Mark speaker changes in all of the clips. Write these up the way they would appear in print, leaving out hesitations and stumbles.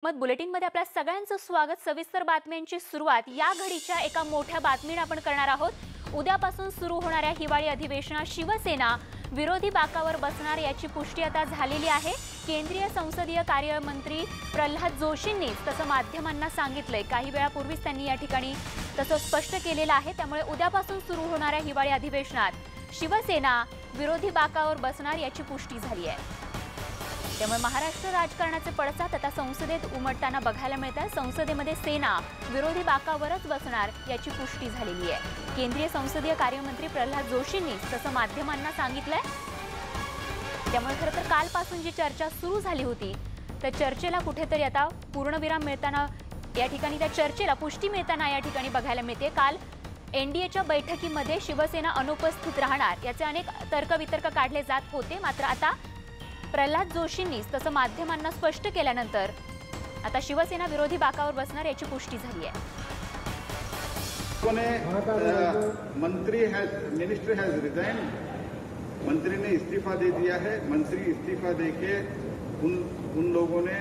Speaker 1: मत बुलेटिनमध्ये आपल्या सगळ्यांचं स्वागत। सविस्तर बातम्यांची सुरुवात या घडीच्या एका मोठ्या बातमीने आपण करणार आहोत। उद्यापासून सुरू होणाऱ्या हिवाळी अधिवेशनात शिवसेना विरोधी बाकावर बसणार याची पुष्टी आता झालेली आहे। केंद्रीय संसदीय कार्य मंत्री प्रल्हाद जोशींनी तसं माध्यमांना सांगितलंय। काही वेळापूर्वीच त्यांनी या ठिकाणी तसं स्पष्ट केलेलं आहे। त्यामुळे उद्यापासून सुरू होणाऱ्या हिवाळी अधिवेशनात शिवसेना विरोधी बाकावर बसणार याची पुष्टी झाली आहे। त्यामुळे महाराष्ट्र राजकारणाचे पडसाद आता संसदेत उमटताना बघायला मिळतात। संसदेमध्ये सेना विरोधी बाकावरच बसणार याची पुष्टी झालेली आहे। केंद्रीय संसदीय कार्यमंत्री प्रल्हाद जोशींनी तसं माध्यमांना सांगितलंय। त्यामुळे खरं तर कालपासून जी चर्चा सुरू झाली होती त्या चर्चेला कुठेतरी आता पूर्णविराम मिळताना या ठिकाणी त्या चर्चेला पुष्टी मिळताना या ठिकाणी बघायला मिळते। काल एनडीएच्या बैठकीमध्ये शिवसेना अनुपस्थित राहणार याचे अनेक तर्कवितर्क काढले जात होते। मात्र आता प्रल्हाद जोशींनी तसं माध्यमांना स्पष्ट केल्यानंतर आता शिवसेना विरोधी बाकावर बसणार याची पुष्टी झाली आहे।
Speaker 2: मिनिस्टर हैज रिजाइन, मंत्री ने इस्तीफा दे दिया है। मंत्री इस्तीफा देके उन लोगों ने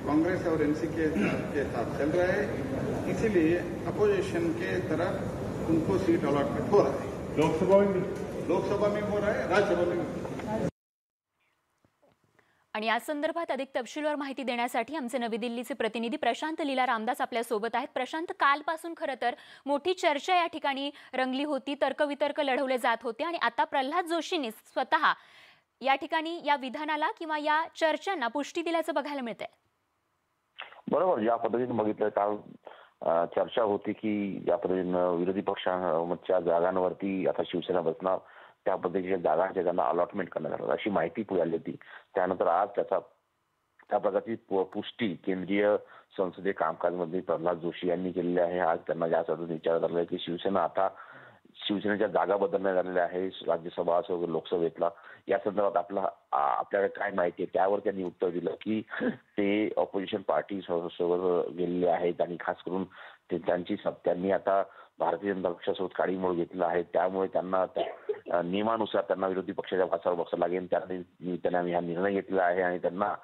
Speaker 2: कांग्रेस और एनसी के साथ चल रहे हैं, इसीलिए अपोजिशन के तरफ उनको सीट अलॉटमेंट हो रहा है। लोकसभा में हो रहा है, राज्यसभा में।
Speaker 1: आणि या संदर्भात अधिक तपशीलवार माहिती देण्यासाठी आमचे नवी दिल्लीचे प्रतिनिधी प्रशांत लीला रामदास आपल्या सोबत आहेत। प्रशांत, कालपासून खरं तर मोठी चर्चा या ठिकाणी रंगली होती, तर्कवितर्क लढवले जात होते आणि आता प्रल्हाद जोशींनी स्वतः या ठिकाणी या विधानाला किंवा या चर्चांना पुष्टी दिल्याचं बघायला मिळतंय।
Speaker 3: बरोबर, या पद्धतीने बघितलं काल चर्चा होती की या पद्धतीने विरोधी पक्षांच्या जागांवरती आता शिवसेना बसणार, त्या पद्धतीच्या जागांच्या त्यांना अलॉटमेंट करण्यात आलं अशी माहिती पुढे आली होती। त्यानंतर आज त्या प्रकारची पुष्टी केंद्रीय संसदीय कामकाज मंत्री प्रल्हाद जोशी यांनी केलेली आहे। आज त्यांना या पद्धतीने विचारण्यात आलं की शिवसेनेच्या जागा बदलण्यात आलेल्या आहे राज्यसभा असो लोकसभेतला, या संदर्भात आपल्याला काय माहिती आहे, त्यावर त्यांनी उत्तर दिलं की ते ऑपोजिशन पार्टी सोबत गेलेले आहेत आणि खास करून त्यांनी आता भारतीय जनता पक्षासोबत काडीमोड घेतला आहे। त्यामुळे त्यांना नियमानुसार त्यांना विरोधी पक्षाच्या बाकावर बसावं लागेल। त्यांनी हा निर्णय घेतला आहे आणि त्यांना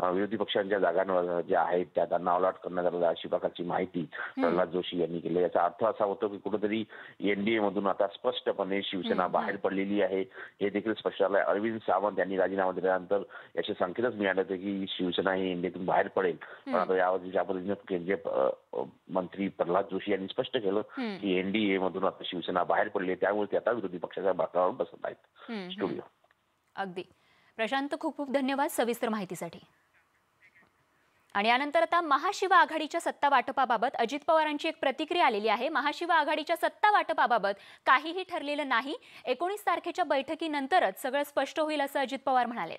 Speaker 3: विरोधी पक्षांच्या जागांवर ज्या आहेत त्या त्यांना अलॉट करण्यात आलेल्या अशी प्रकारची माहिती प्रल्हाद जोशी यांनी केली। याचा अर्थ असा होतो की कुठेतरी एनडीए मधून आता स्पष्टपणे शिवसेना बाहेर पडलेली आहे, हे देखील स्पष्ट झालंय। अरविंद सावंत यांनी राजीनामा दिल्यानंतर याचे संकेतच मिळाले होते की शिवसेना ही एनडीएतून बाहेर पडेल, पण आता यावर ज्या पद्धतीने केंद्रीय मंत्री प्रल्हाद जोशी यांनी स्पष्ट केलं की एनडीए मधून आता शिवसेना बाहेर पडली आहे, त्यामुळे ते आता विरोधी पक्षाच्या बाकावर बसत आहेत। स्टुडिओ
Speaker 1: अगदी प्रशांत, खूप खूप धन्यवाद सविस्तर माहितीसाठी। आणि यानंतर आता महाशिव आघाडीच्या सत्ता वाटपाबाबत अजित पवारांची एक प्रतिक्रिया आलेली आहे। महाशिव आघाडीच्या सत्ता वाटपाबाबत काहीही ठरलेलं नाही, 19 तारखेच्या बैठकीनंतरच सगळं स्पष्ट होईल असं अजित पवार म्हणाले।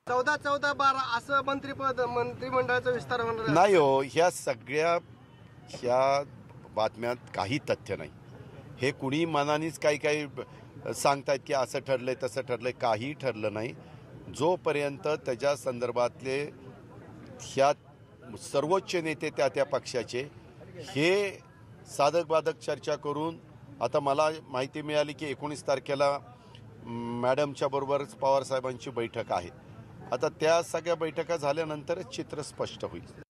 Speaker 4: 14-14-12 असं मंत्रिमंडळाचा विस्तार होणार
Speaker 5: नाही हो। ह्या बातम्यात काही तथ्य नाही। हे कुणी मनानेच काही सांगतायत की असं ठरलंय तसं ठरलंय, काही ठरलं नाही। जोपर्यंत त्याच्या संदर्भातले ह्या सर्वोच्च नेते त्या पक्षाचे हे साधक बाधक चर्चा करून, आता मला माहिती मिळाली की 19 तारखेला मॅडमच्या बरोबरच पवार साहेबांची बैठक आहे। आता त्या सगळ्या बैठका झाल्यानंतरच चित्र स्पष्ट होईल।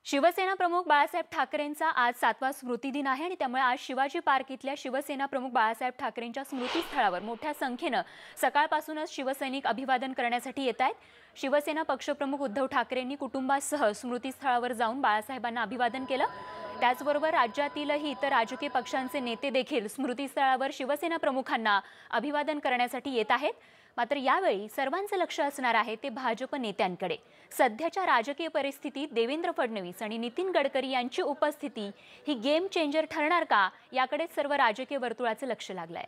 Speaker 1: शिवसेना प्रमुख बाळासाहेब ठाकरेंचा आज 7वा स्मृतिदिन आहे आणि त्यामुळे आज शिवाजी पार्क इथल्या शिवसेना प्रमुख बाळासाहेब ठाकरेंच्या स्मृतीस्थळावर मोठ्या संख्येनं सकाळपासूनच शिवसैनिक अभिवादन करण्यासाठी येत आहेत। शिवसेना पक्षप्रमुख उद्धव ठाकरेंनी कुटुंबासह स्मृतीस्थळावर जाऊन बाळासाहेबांना अभिवादन केलं। त्याचबरोबर राज्यातीलही इतर राजकीय पक्षांचे नेते देखील स्मृतीस्थळावर शिवसेना प्रमुखांना अभिवादन करण्यासाठी येत आहेत। मात्र यावेळी सर्वांचं लक्ष असणार आहे ते भाजप नेत्यांकडे। सध्याच्या राजकीय परिस्थितीत देवेंद्र फडणवीस आणि नितीन गडकरी यांची उपस्थिती ही गेम चेंजर ठरणार का, याकडे सर्व राजकीय वर्तुळाचं लक्ष लागलंय।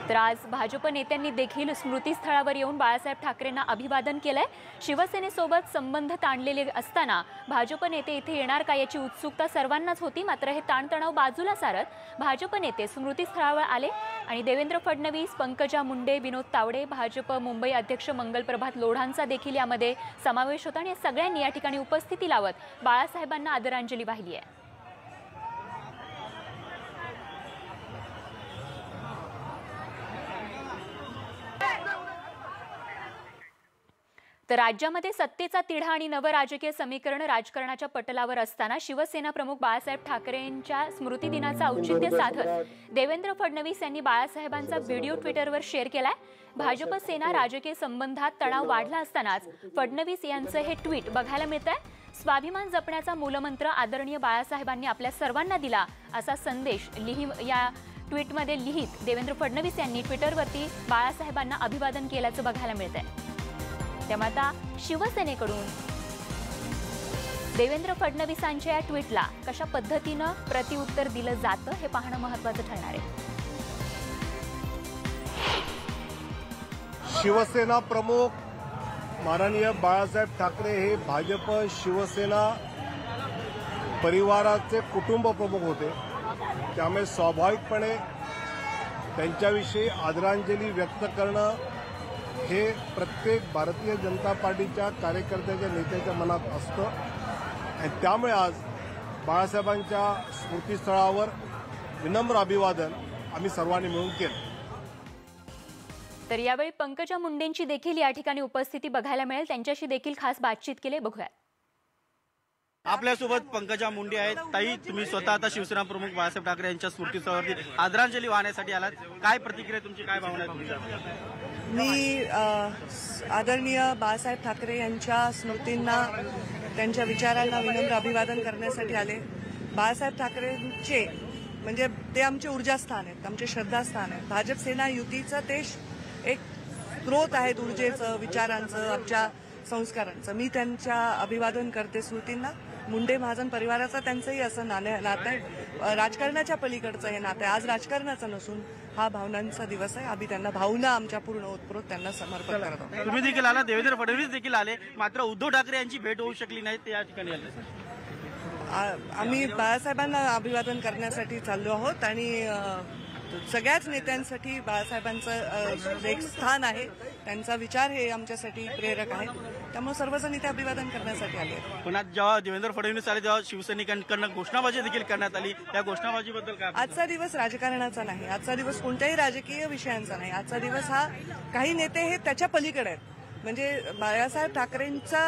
Speaker 1: तर आज भाजप नेत्यांनी देखील स्मृतीस्थळावर येऊन बाळासाहेब ठाकरेंना अभिवादन केलंय। शिवसेनेसोबत संबंध ताणलेले असताना भाजप नेते इथे येणार का याची उत्सुकता सर्वांनाच होती। मात्र हे ताणतणाव बाजूला सारत भाजप नेते स्मृतीस्थळावर आले आणि देवेंद्र फडणवीस, पंकजा मुंडे, विनोद तावडे, भाजप मुंबई अध्यक्ष मंगलप्रभात लोढांचा देखील यामध्ये समावेश होता आणि सगळ्यांनी या ठिकाणी उपस्थिती लावत बाळासाहेबांना आदरांजली वाहिली आहे। तर राज्यामध्ये सत्तेचा तिढा आणि नवं राजकीय समीकरण राजकारणाच्या पटलावर असताना शिवसेना प्रमुख बाळासाहेब ठाकरेंच्या स्मृतिदिनाचं औचित्य साधत देवेंद्र फडणवीस यांनी बाळासाहेबांचा व्हिडिओ ट्विटरवर शेअर केलाय. भाजप सेना राजकीय संबंधात तणाव वाढला असतानाच फडणवीस यांचं हे ट्विट बघायला मिळतंय. स्वाभिमान जपण्याचा मूलमंत्र आदरणीय बाळासाहेबांनी आपल्या सर्वांना दिला असा संदेश या ट्विटमध्ये लिहित देवेंद्र फडणवीस यांनी ट्विटरवरती बाळासाहेबांना अभिवादन केल्याचं बघायला मिळतंय. त्यामुळे आता शिवसेनेकडून देवेंद्र फडणवीसांच्या या ट्विटला कशा पद्धतीनं प्रतिउत्तर दिलं जातं हे पाहणं महत्त्वाचं ठरणार आहे.
Speaker 6: शिवसेना प्रमुख माननीय बाळासाहेब ठाकरे हे भाजप शिवसेना परिवाराचे कुटुंब प्रमुख होते. त्यामुळे स्वाभाविकपणे त्यांच्याविषयी आदरांजली व्यक्त करणं हे प्रत्येक भारतीय जनता पार्टीच्या कार्यकर्त्याच्या नेत्याच्या मनात असतं आणि त्यामुळे आज बाळासाहेबांच्या स्मृतीस्थळावर विनम्र अभिवादन आम्ही सर्वांनी मिळून केलं.
Speaker 1: तर यावेळी पंकजा मुंडेंची देखील या ठिकाणी उपस्थिती बघायला मिळेल. त्यांच्याशी देखील खास बातचीत केली, बघूया.
Speaker 7: आपल्यासोबत पंकजा मुंडे आहेत. ताई, तुम्ही स्वतः आता शिवसेना प्रमुख बाळासाहेब ठाकरे यांच्या स्मृतीस्थळावरती आदरांजली वाहण्यासाठी आलात. काय प्रतिक्रिया तुमची, काय भावना आहे?
Speaker 8: मी आदरणीय बाळासाहेब ठाकरे यांच्या स्मृतींना, त्यांच्या विचारांना विनम्र अभिवादन करण्यासाठी आले. बाळासाहेब ठाकरेंचे म्हणजे ते आमचे ऊर्जास्थान आहेत, आमचे श्रद्धास्थान आहेत. भाजप सेना युतीचं ते एक स्रोत आहेत ऊर्जेचं, विचारांचं, आमच्या संस्कारांचं. मी त्यांच्या अभिवादन करते स्मृतींना. मुंडे महाजन परिवाराचं त्यांचंही असं नातं आहे. राजकारणाच्या पलीकडचं हे नातं आहे. आज राजकारणाचं नसून हा भावनांचा दिवस आहे. आम्ही त्यांना भावना आमच्या पूर्ण ओतप्रोत त्यांना समर्पण करतो.
Speaker 7: तुम्ही देखील आला, देवेंद्र फडणवीस देखील आले, मात्र उद्धव ठाकरे यांची भेट होऊ शकली नाही, ते या ठिकाणी आले.
Speaker 8: आम्ही बाळासाहेबांना अभिवादन करण्यासाठी चाललो आहोत आणि सगळ्याच नेत्यांसाठी बाळासाहेबांचं एक स्थान आहे. त्यांचा विचार हे आमच्यासाठी प्रेरक आहे. त्यामुळे सर्वजण इथे अभिवादन करण्यासाठी आले.
Speaker 7: पण आज जेव्हा देवेंद्र फडणवीस आले तेव्हा शिवसैनिकांकडून घोषणाबाजी देखील करण्यात आली. त्या घोषणाबाजीबद्दल काय?
Speaker 8: आजचा दिवस राजकारणाचा नाही, आजचा दिवस कोणत्याही राजकीय विषयांचा नाही. आजचा दिवस हा काही नेते हे त्याच्या पलीकडे आहेत. म्हणजे बाळासाहेब ठाकरेंचा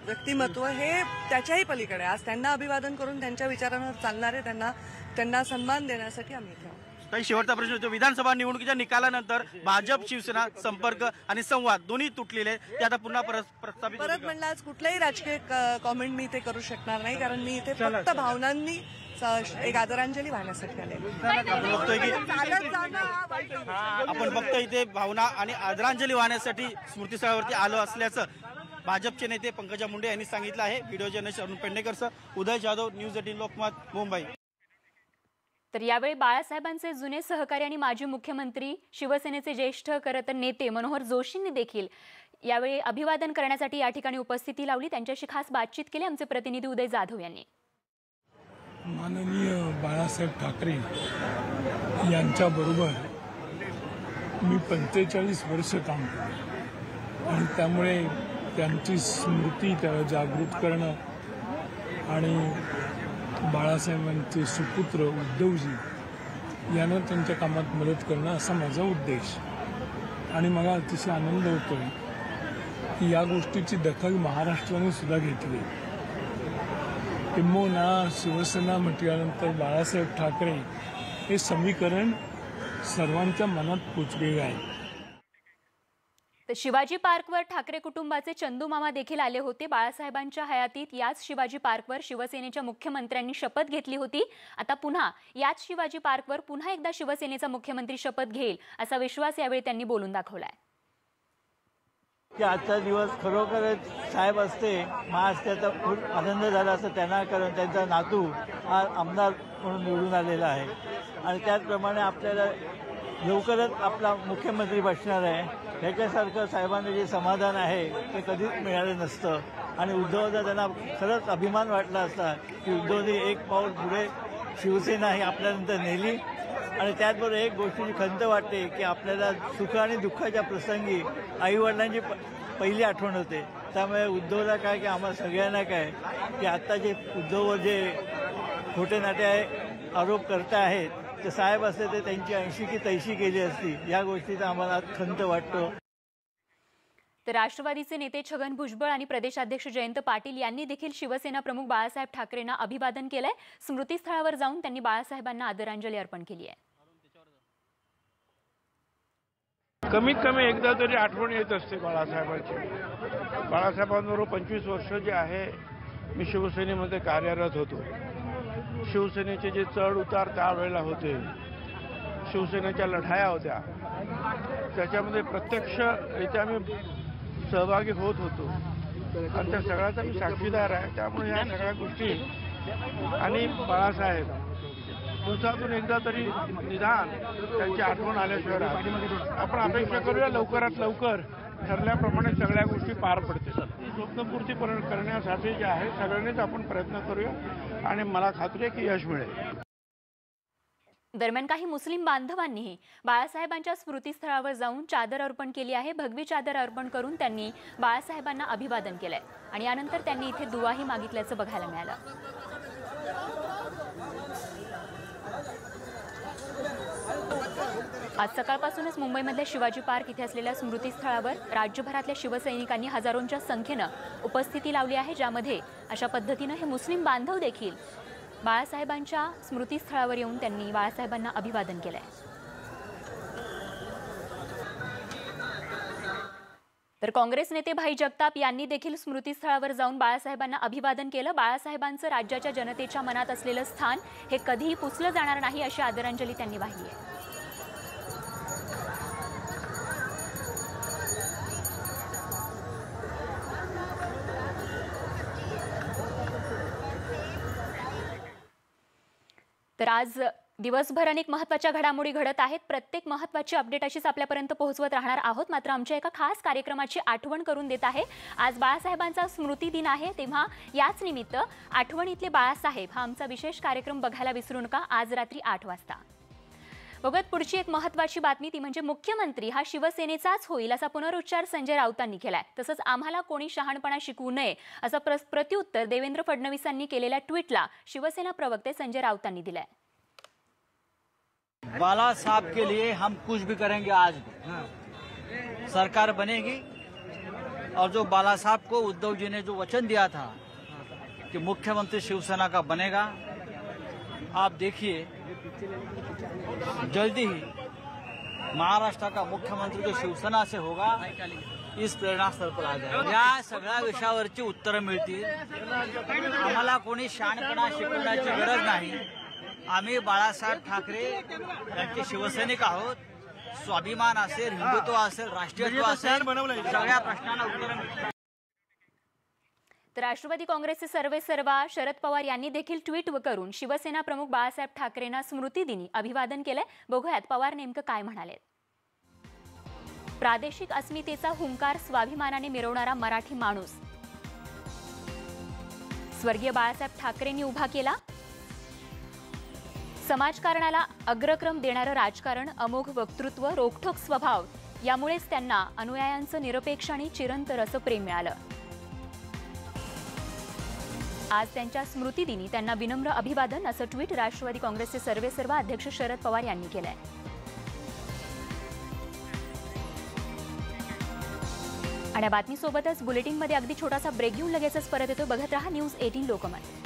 Speaker 8: व्यक्तिमत्व हे त्याच्याही पलीकडे. आज त्यांना अभिवादन करून त्यांच्या विचारांवर चालणारे त्यांना सन्मान देण्यासाठी आम्ही इथे आहोत.
Speaker 7: काही शेवटचा प्रश्न होतो. विधानसभा निवडणुकीच्या निकालानंतर भाजप शिवसेना संपर्क आणि संवाद दोन्ही तुटलेले, ते आता पुन्हा प्रस्थापित.
Speaker 8: परत म्हणलं, आज कुठलाही राजकीय कॉमेंट मी इथे करू शकणार नाही, कारण मी इथे फक्त भावनांनी एक आदरांजली वाहण्यासाठी आले.
Speaker 7: आपण फक्त इथे भावना आणि आदरांजली वाहण्यासाठी स्मृतीस्थळावरती आलो असल्याचं भाजपचे नेते पंकजा मुंडे यांनी सांगितलं आहे. व्हिडिओ जर्नलिस्ट अरुण पेडणेकरसह उदय जाधव, न्यूज 18 लोकमत, मुंबई.
Speaker 1: तर यावेळी बाळासाहेबांचे जुने सहकारी आणि माजी मुख्यमंत्री शिवसेनेचे ज्येष्ठ नेते मनोहर जोशींनी देखील यावेळी अभिवादन करण्यासाठी या ठिकाणी उपस्थिती लावली. त्यांच्याशी खास बातचीत केली आमचे प्रतिनिधी उदय जाधव यांनी.
Speaker 9: माननीय बाळासाहेब ठाकरे यांच्याबरोबर मी 45 वर्ष काम केले आणि त्यामुळे त्यांची स्मृती जागृत करणं आणि बाळासाहेबांचे सुपुत्र उद्धवजी यांना त्यांच्या कामात मदत करणं असा माझा उद्देश. आणि मला अतिशय आनंद होतोय की या गोष्टीची दखल महाराष्ट्राने सुद्धा घेतली. किंबहुना शिवसेना म्हटल्यानंतर बाळासाहेब ठाकरे हे समीकरण सर्वांच्या मनात पोचलेलं आहे.
Speaker 1: तर शिवाजी पार्कवर ठाकरे कुटुंबाचे चंदू मामा देखील आले होते. बाळासाहेबांच्या हयातीत याच शिवाजी पार्कवर शिवसेनेच्या मुख्यमंत्र्यांनी शपथ घेतली होती. आता पुन्हा याच शिवाजी पार्कवर पुन्हा एकदा शिवसेनेचा मुख्यमंत्री शपथ घेईल असा विश्वास यावेळी त्यांनी बोलून दाखवलाय.
Speaker 10: की आजचा दिवस खरोखरच साहेब असते महाराष्ट्राचा खूप आनंद झाला असं त्यांना, कारण त्यांचा नातू हा आमदार म्हणून निवडून आलेला आहे आणि त्याचप्रमाणे आपल्याला लवकरच आपला मुख्यमंत्री बसणार आहे. ह्याच्यासारखं साहेबांना जे समाधान आहे ते कधीच मिळालं नसतं आणि उद्धवचा त्यांना खरंच अभिमान वाटला असता की उद्धवने एक पाऊल पुढे शिवसेना ही आपल्यानंतर नेली. आणि त्याचबरोबर एक गोष्टीची खंत वाटते की आपल्याला सुख आणि दुःखाच्या प्रसंगी आईवडिलांची पहिली आठवण होते. त्यामुळे उद्धवला काय की आम्हाला सगळ्यांना काय की आत्ता जे उद्धववर जे खोटे नाटे आरोप करता आहेत ते साहेब असते ते त्यांची 80 की 83 केली असती. या गोष्टीचा आम्हाला खंत वाटतो.
Speaker 1: तर राष्ट्रवादीचे नेते छगन भुजबळ आणि प्रदेशाध्यक्ष जयंत पाटील यांनी देखील शिवसेना प्रमुख बाळासाहेब ठाकरेंना अभिवादन केलंय। स्मृतीस्थळावर जाऊन त्यांनी बाळासाहेबांना आदरांजली अर्पण केली आहे।
Speaker 11: कमीत कमी एकदा तरी आठवण येत असते बाळासाहेबांची। बाळासाहेबांबरोबर 25 वर्ष जे आहे मी शिवसेनेमध्ये कार्यरत होतो। शिवसेनेचे जे चढ उतार त्यावेळेला होते, शिवसेनेच्या लढाया होत्या, त्याच्यामध्ये प्रत्यक्षरित्या मी सहभागी होत होतो आणि त्या सगळ्याचा मी साक्षीदार आहे। त्यामुळे ह्या सगळ्या गोष्टी आणि बाळासाहेब दिवसातून एकदा तरी निदान त्यांची आठवण आल्याशिवाय आपण अपेक्षा करूया लवकरात लवकर ठरल्याप्रमाणे सगळ्या गोष्टी पार पडतील। स्वप्नपूर्ती करण्यासाठी जे आहे सगळ्यांनीच आपण प्रयत्न करूया आणि मला खात्री आहे की यश मिळेल।
Speaker 1: दरम्यान काही मुस्लिम बांधवांनीही बाळासाहेबांच्या स्मृतीस्थळावर जाऊन चादर अर्पण केली आहे। भगवी चादर अर्पण करून त्यांनी बाळासाहेबांना अभिवादन केलंय आणि यानंतर त्यांनी इथे दुआही मागितल्याचं बघायला मिळालं। आज सकाळपासूनच मुंबईमधल्या शिवाजी पार्क इथे असलेल्या स्मृतीस्थळावर राज्यभरातल्या शिवसैनिकांनी हजारोंच्या संख्येनं उपस्थिती लावली आहे, ज्यामध्ये अशा पद्धतीनं हे मुस्लिम बांधव देखील बाळासाहेबांच्या स्मृतीस्थळावर येऊन त्यांनी बाळासाहेबांना अभिवादन केलंय। तर काँग्रेस नेते भाई जगताप यांनी देखील स्मृतीस्थळावर जाऊन बाळासाहेबांना अभिवादन केलं। बाळासाहेबांचं राज्याच्या जनतेच्या मनात असलेलं स्थान हे कधीही पुसलं जाणार नाही अशी आदरांजली त्यांनी वाहिली आहे। तर आज दिवसभर अनेक महत्त्वाच्या घडामोडी घडत आहेत। प्रत्येक महत्त्वाची अपडेट अशीच आपल्यापर्यंत पोहोचवत राहणार आहोत। मात्र आमच्या एका खास कार्यक्रमाची आठवण करून देत आहे। आज बाळासाहेबांचा स्मृती दिन आहे, तेव्हा याच निमित्त आठवणीतले बाळासाहेब हा आमचा विशेष कार्यक्रम बघायला विसरू नका आज रात्री 8 वाजता। बघत पुढची एक महत्त्वाची बातमी ती म्हणजे मुख्यमंत्री हा शिवसेनेचाच होईल असा पुनरुच्चार संजय राऊतांनी केलाय। तसंच आम्हाला कोणी शहाणपणा शिकवू नये असं प्रत्युत्तर देवेंद्र फडणवीसांनी केलेल्या ट्विटला शिवसेना प्रवक्ते संजय राऊतांनी दिलंय।
Speaker 10: बाला साहब के लिए हम कुछ भी करेंगे। आज भी सरकार बनेगी और जो बाला साहब को उद्धव जी ने जो वचन दिया था कि मुख्यमंत्री शिवसेना का बनेगा, आप देखिए जल्दी ही महाराष्ट्र का मुख्यमंत्री जो शिवसेना से होगा इस प्रेरणा स्थल पर आ जाएगा। या सगळ्या विषयावरची उत्तरं मिळतील। आम्हाला कोणी शहाणपणा शिकवण्याची गरज नाही। आम्ही बाळासाहेब ठाकरे यांचे शिवसैनिक आहोत। स्वाभिमान असेल, हिंदुत्व असेल, राष्ट्रीयत्व असेल, सगळ्या प्रश्नांना उत्तरं मिळतील।
Speaker 1: तर राष्ट्रवादी काँग्रेसचे सर्वेसर्वा शरद पवार यांनी देखील ट्विट करून शिवसेना प्रमुख बाळासाहेब ठाकरेंना स्मृतिदिनी अभिवादन केलंय। बघूयात पवार नेमकं काय म्हणाले। प्रादेशिक अस्मितेचा हुंकार स्वाभिमानाने मिरवणारा मराठी माणूस स्वर्गीय बाळासाहेब ठाकरेंनी उभा केला। समाजकारणाला अग्रक्रम देणारं राजकारण, अमोघ वक्तृत्व, रोखठोक स्वभाव यामुळेच त्यांना अनुयायांचं निरपेक्ष आणि चिरंतन असं प्रेम मिळालं। आज त्यांच्या स्मृतिदिनी त्यांना विनम्र अभिवादन असं ट्विट राष्ट्रवादी काँग्रेसचे सर्वेसर्वा अध्यक्ष शरद पवार यांनी केलंय। आणि बातमीसोबतच बुलेटिनमध्ये अगदी छोटासा ब्रेक घेऊन लगेचच परत येतो। बघत रहा न्यूज 18 लोकमत।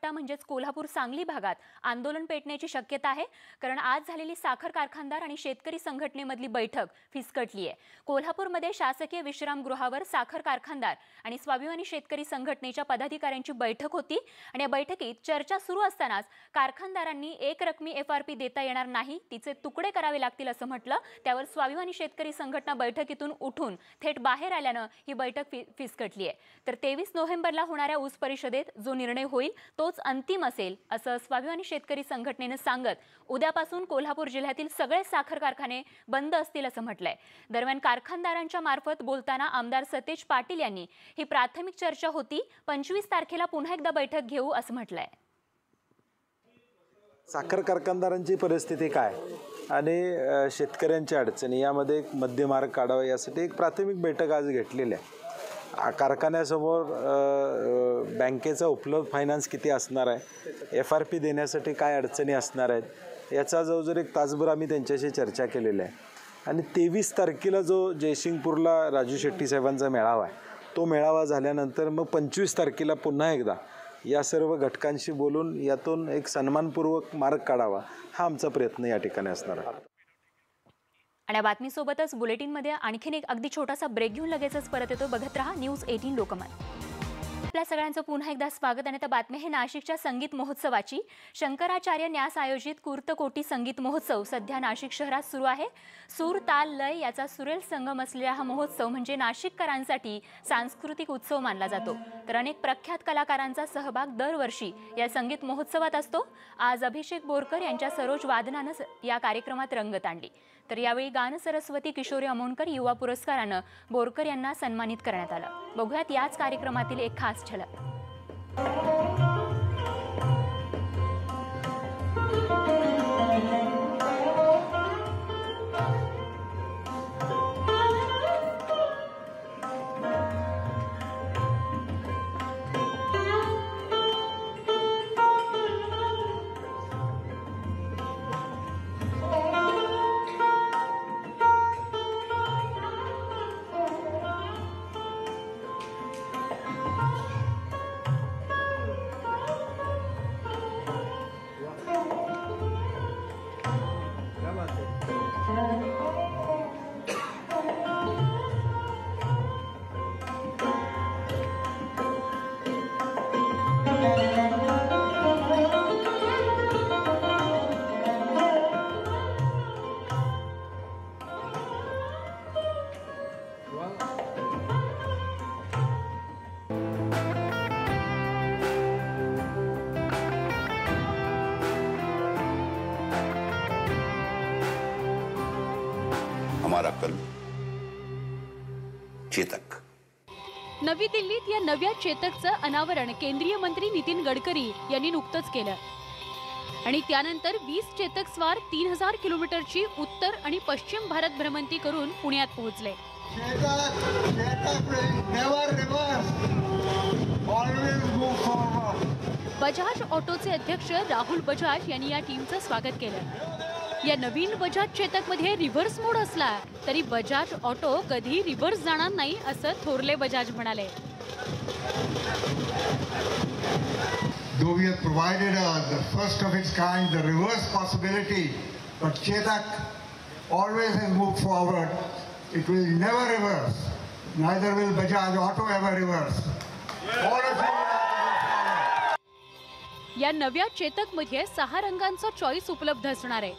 Speaker 1: म्हणजेच कोल्हापूर सांगली भागात आंदोलन पेटण्याची शक्यता आहे, कारण आज झालेली साखर कारखानदार आणि शेतकरी संघटनेमधली बैठक फिसकटली आहे। कोल्हापूरमध्ये शासकीय विश्रामगृहावर साखर कारखानदार आणि स्वाभिमानी शेतकरी संघटनेच्या पदाधिकाऱ्यांची बैठक होती आणि या बैठकीत चर्चा सुरू असतानाच कारखानदारांनी एक रकमी FRP देता येणार नाही, तिचे तुकडे करावे लागतील असं म्हटलं। त्यावर स्वाभिमानी शेतकरी संघटना बैठकीतून उठून थेट बाहेर आल्यानं ही बैठक फिसकटली आहे। तर 23 नोव्हेंबरला होणाऱ्या ऊस परिषदेत जो निर्णय होईल तोच अंतिम असेल असं स्वाभिमानी शेतकरी संघटनेने सांगत उद्यापासून कोल्हापूर जिल्ह्यातील सगळे साखर कारखाने बंद असतील असं म्हटलंय। दरम्यान कारखानदारांच्या मार्फत बोलताना आमदार सतेज पाटील यांनी ही प्राथमिक चर्चा होती, 25 तारखेला पुन्हा एकदा बैठक घेऊ असं म्हटलंय।
Speaker 12: साखर कारखानदारांची परिस्थिती काय आणि शेतकऱ्यांच्या अडचणी यामध्ये एक मध्यमार्ग काढावा यासाठी एक प्राथमिक बैठक आज घेतलेली आहे। कारखान्यासमोर बँकेचा उपलब्ध फायनान्स किती असणार आहे, FRP देण्यासाठी काय अडचणी असणार आहेत याचा जवळजवळ एक तासभर आम्ही त्यांच्याशी चर्चा केलेली आहे। आणि 23 तारखेला जो जयसिंगपूरला राजू शेट्टी साहेबांचा मेळावा आहे, तो मेळावा झाल्यानंतर मग 25 तारखेला पुन्हा एकदा या सर्व घटकांशी बोलून यातून एक सन्मानपूर्वक मार्ग काढावा, हा आमचा प्रयत्न या ठिकाणी असणार आहे.
Speaker 1: आणि या बातमीसोबतच बुलेटिनमध्ये आणखीन एक अगदी छोटासा ब्रेक घेऊन लगेचच परत येतो. बघत रहा न्यूज 18 लोकमत. आपल्या सगळ्यांचं पुन्हा एकदा स्वागत. आणि त्या बातमी आहे नाशिकच्या संगीत महोत्सवाची. शंकराचार्य न्यास आयोजित कुर्तकोटी संगीत महोत्सव सध्या नाशिक शहरात सुरू आहे. सूर ताल लय याचा सुरेल संगम असलेला हा महोत्सव म्हणजे नाशिककरांसाठी सांस्कृतिक उत्सव मानला जातो. तर अनेक प्रख्यात कलाकारांचा सहभाग दरवर्षी या संगीत महोत्सवात असतो. आज अभिषेक बोरकर यांच्या सरोज वादनानं या कार्यक्रमात रंगत आणली. तर यावेळी गान सरस्वती किशोरी अमोणकर युवा पुरस्कारानं बोरकर यांना सन्मानित करण्यात आलं. बघूयात याच कार्यक्रमातील एक खास झलक.
Speaker 13: हमारा कल चेतक.
Speaker 14: नवी दिल्लीत या नव्या चेतकचं अनावरण केंद्रीय मंत्री नितीन गडकरी यांनी नुकतंच केलं. आणि त्यानंतर 20 चेतक स्वार 3000 किलोमीटरची उत्तर आणि पश्चिम भारत भ्रमंती करून पुण्यात पोहोचले. बजाज ऑटोचे अध्यक्ष राहुल बजाज यांनी या टीमचं स्वागत केलं. या नवीन बजाज चेतक मध्ये रिव्हर्स मोड असला तरी बजाज ऑटो कधी रिव्हर्स जाणार नाही असं थोरले बजाज म्हणाले.
Speaker 15: Though we have provided the first of its kind, the reverse possibility, but Chetak always has moved forward. It will never reverse. Neither will Bajaj Auto ever reverse. All of you.
Speaker 14: या नव्या चेतक मध्ये 6 रंगांचा choice उपलब्ध असणार आहे.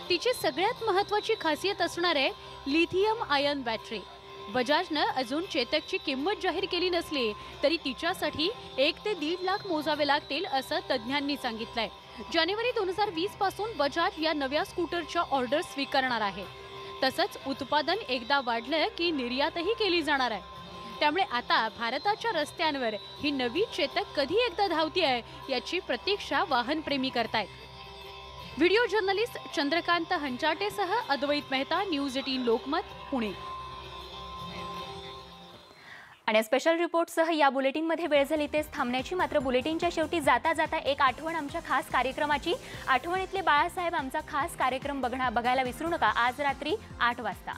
Speaker 14: तिची सगळ्यात महत्त्वाची खासियत असणार आहे लिथियम आयन बॅटरी. बजाजनं अजून चेतकची किंमत जाहीर केली नसली तरी तिच्यासाठी 1 ते 1.5 लाख मोजावे लागतील असं तज्ज्ञांनी सांगितलंय. जानेवारी 2020 पासून बजाज या नव्या स्कूटरच्या ऑर्डर स्वीकारणार आहे. तसंच उत्पादन एकदा वाढलं की निर्यातही केली जाणार आहे. त्यामुळे आता भारताच्या रस्त्यांवर ही नवी चेतक कधी एकदा धावतीये याची प्रतीक्षा वाहनप्रेमी करतायत. व्हिडिओ जर्नलिस्ट चंद्रकांत हंचाटेसह अद्वैत मेहता, न्यूज 18 लोकमत, पुणे.
Speaker 1: आणि स्पेशल रिपोर्टसह या बुलेटिनमध्ये वेळ झाली तेच थांबण्याची. मात्र बुलेटिनच्या शेवटी जाता जाता एक आठवण आमच्या खास कार्यक्रमाची. आठवणीतले बाळासाहेब आमचा खास कार्यक्रम बघायला विसरू नका आज रात्री 8 वाजता.